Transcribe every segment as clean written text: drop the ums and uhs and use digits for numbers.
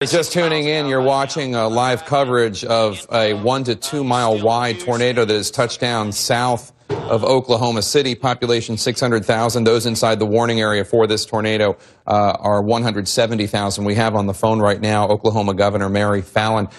Just tuning in, you're watching live coverage of a 1 to 2 mile wide tornado that has touched down south of Oklahoma City. Population 600,000. Those inside the warning area for this tornado are 170,000. We have on the phone right now Oklahoma Governor Mary Fallin.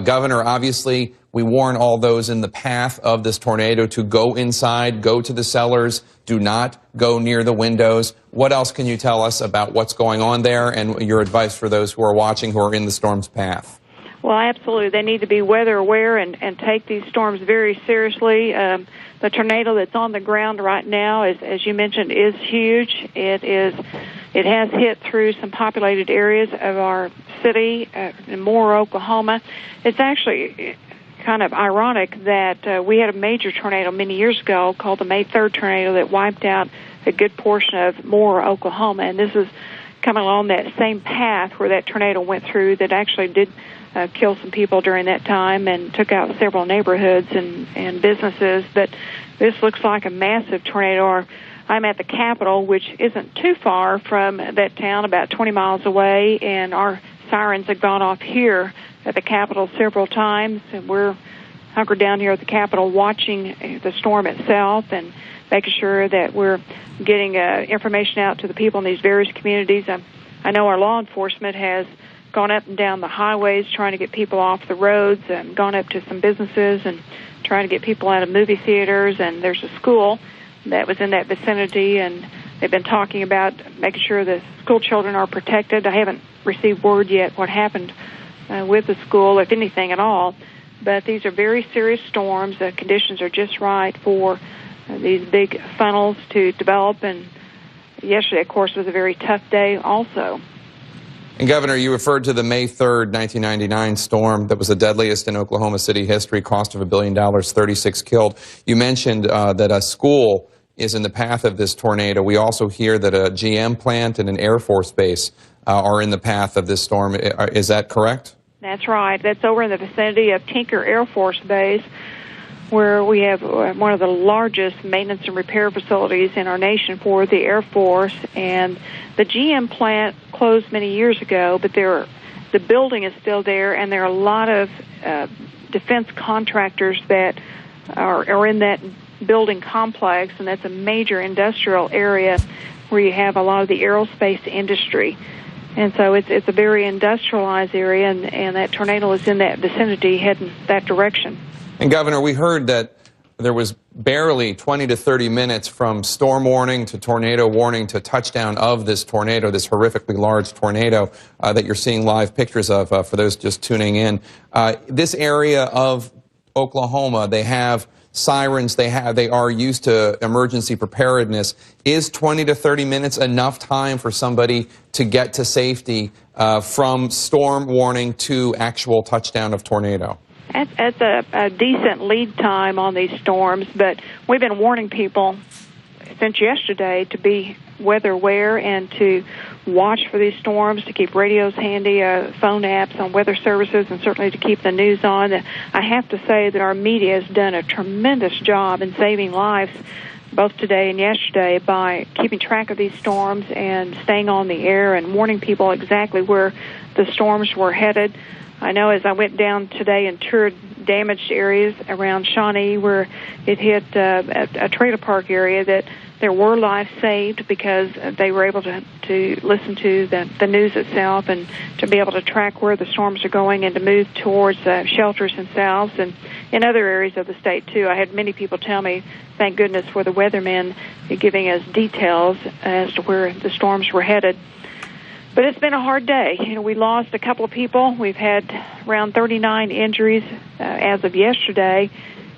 Governor, obviously, we warn all those in the path of this tornado to go inside, go to the cellars, do not go near the windows. What else can you tell us about what's going on there and your advice for those who are watching who are in the storm's path? Well, absolutely. They need to be weather aware and take these storms very seriously. The tornado that's on the ground right now, as you mentioned, is huge. It has hit through some populated areas of our city in Moore, Oklahoma. It's actually kind of ironic that we had a major tornado many years ago called the May 3rd tornado that wiped out a good portion of Moore, Oklahoma, and this is coming along that same path where that tornado went through that actually did kill some people during that time and took out several neighborhoods and businesses. But this looks like a massive tornado. I'm at the Capitol, which isn't too far from that town, about 20 miles away, and our sirens have gone off here at the Capitol several times, and we're hunkered down here at the Capitol watching the storm itself and making sure that we're getting information out to the people in these various communities. I know our law enforcement has gone up and down the highways trying to get people off the roads and gone up to some businesses and trying to get people out of movie theaters, and there's a school that was in that vicinity, and they've been talking about making sure the school children are protected. I haven't received word yet what happened with the school, if anything at all, but these are very serious storms. The conditions are just right for these big funnels to develop, and yesterday, of course, was a very tough day also. And Governor, you referred to the May 3rd, 1999 storm that was the deadliest in Oklahoma City history, cost of $1 billion, 36 killed. You mentioned that a school is in the path of this tornado. We also hear that a GM plant and an Air Force base are in the path of this storm. Is that correct? That's right. That's over in the vicinity of Tinker Air Force Base, where we have one of the largest maintenance and repair facilities in our nation for the Air Force. And the GM plant closed many years ago, but the building is still there, and there are a lot of defense contractors that are in that building complex, and that's a major industrial area where you have a lot of the aerospace industry. And so it's a very industrialized area, and that tornado is in that vicinity heading that direction. And Governor, we heard that there was barely 20 to 30 minutes from storm warning to tornado warning to touchdown of this tornado, this horrifically large tornado that you're seeing live pictures of for those just tuning in. This area of Oklahoma, they have sirens, they are used to emergency preparedness. Is 20 to 30 minutes enough time for somebody to get to safety from storm warning to actual touchdown of tornado? That's a decent lead time on these storms, but we've been warning people since yesterday to be weather aware and to watch for these storms, to keep radios handy, phone apps on weather services, and certainly to keep the news on. I have to say that our media has done a tremendous job in saving lives both today and yesterday by keeping track of these storms and staying on the air and warning people exactly where the storms were headed. I know as I went down today and toured damaged areas around Shawnee where it hit a trailer park area, that there were lives saved because they were able to listen to the news itself and to be able to track where the storms are going and to move towards shelters themselves. And in other areas of the state, too, I had many people tell me, thank goodness for the weathermen giving us details as to where the storms were headed. But it's been a hard day. You know, we lost a couple of people. We've had around 39 injuries as of yesterday,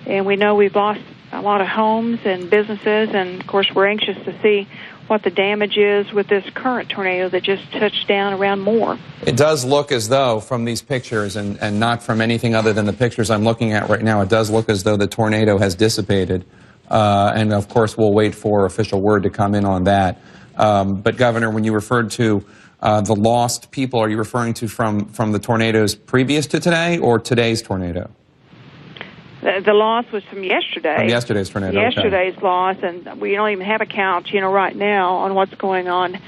and we know we've lost a lot of homes and businesses, and, of course, we're anxious to see what the damage is with this current tornado that just touched down around Moore. It does look as though, from these pictures, and not from anything other than the pictures I'm looking at right now, it does look as though the tornado has dissipated. And, of course, we'll wait for official word to come in on that. But, Governor, when you referred to the lost people, are you referring to from the tornadoes previous to today or today's tornado? The loss was from yesterday. From yesterday's tornado. Yesterday's loss, and we don't even have a count, right now on what's going on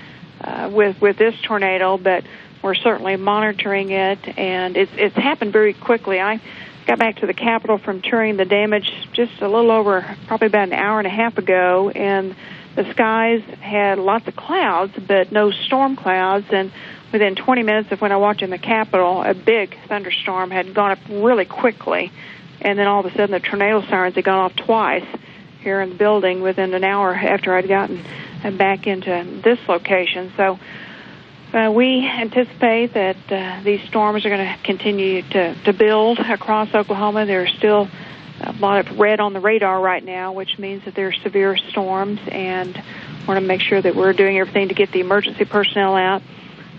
with this tornado. But we're certainly monitoring it, and it's happened very quickly. I got back to the Capitol from touring the damage just a little over, probably about an hour and a half ago, and the skies had lots of clouds, but no storm clouds, and within 20 minutes of when I walked in the Capitol, a big thunderstorm had gone up really quickly, and then all of a sudden the tornado sirens had gone off twice here in the building within an hour after I'd gotten back into this location. So we anticipate that these storms are going to continue to build across Oklahoma. There's still a lot of red on the radar right now, which means that there are severe storms, and want to make sure that we're doing everything to get the emergency personnel out.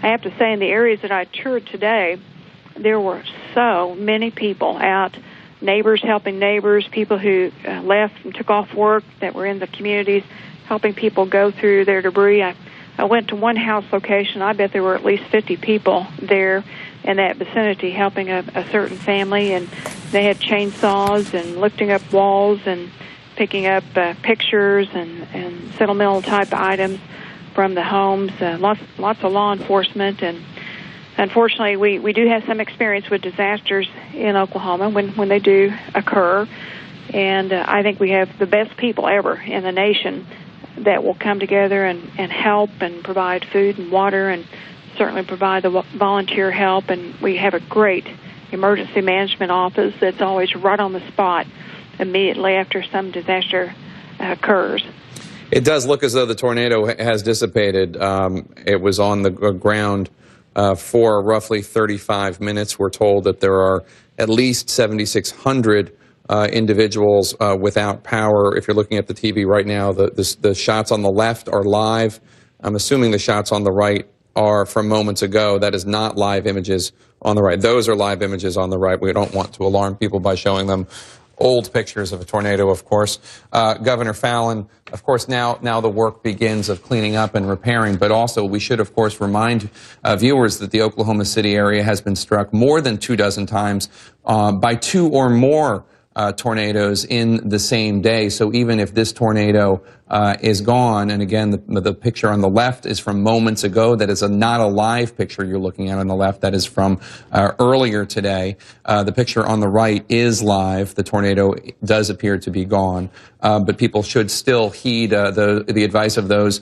I have to say, in the areas that I toured today, there were so many people out, neighbors helping neighbors, people who left and took off work that were in the communities, helping people go through their debris. I went to one house location. I bet there were at least 50 people there in that vicinity helping a certain family, and they had chainsaws and lifting up walls and picking up pictures and sentimental type items from the homes. Lots of law enforcement, and unfortunately we do have some experience with disasters in Oklahoma when they do occur, and I think we have the best people ever in the nation that will come together and help and provide food and water, and certainly provide the volunteer help. And we have a great emergency management office that's always right on the spot immediately after some disaster occurs. It does look as though the tornado has dissipated. It was on the ground for roughly 35 minutes. We're told that there are at least 7,600 individuals without power. If you're looking at the TV right now, the shots on the left are live. I'm assuming the shots on the right are from moments ago. That is not live images on the right. Those are live images on the right. We don't want to alarm people by showing them old pictures of a tornado, of course. Governor Fallin, of course, now the work begins of cleaning up and repairing, but also we should, of course, remind viewers that the Oklahoma City area has been struck more than 24 times by 2 or more tornadoes in the same day. So even if this tornado is gone, and again, the picture on the left is from moments ago. That is not a live picture you're looking at on the left. That is from earlier today. The picture on the right is live. The tornado does appear to be gone, but people should still heed the advice of those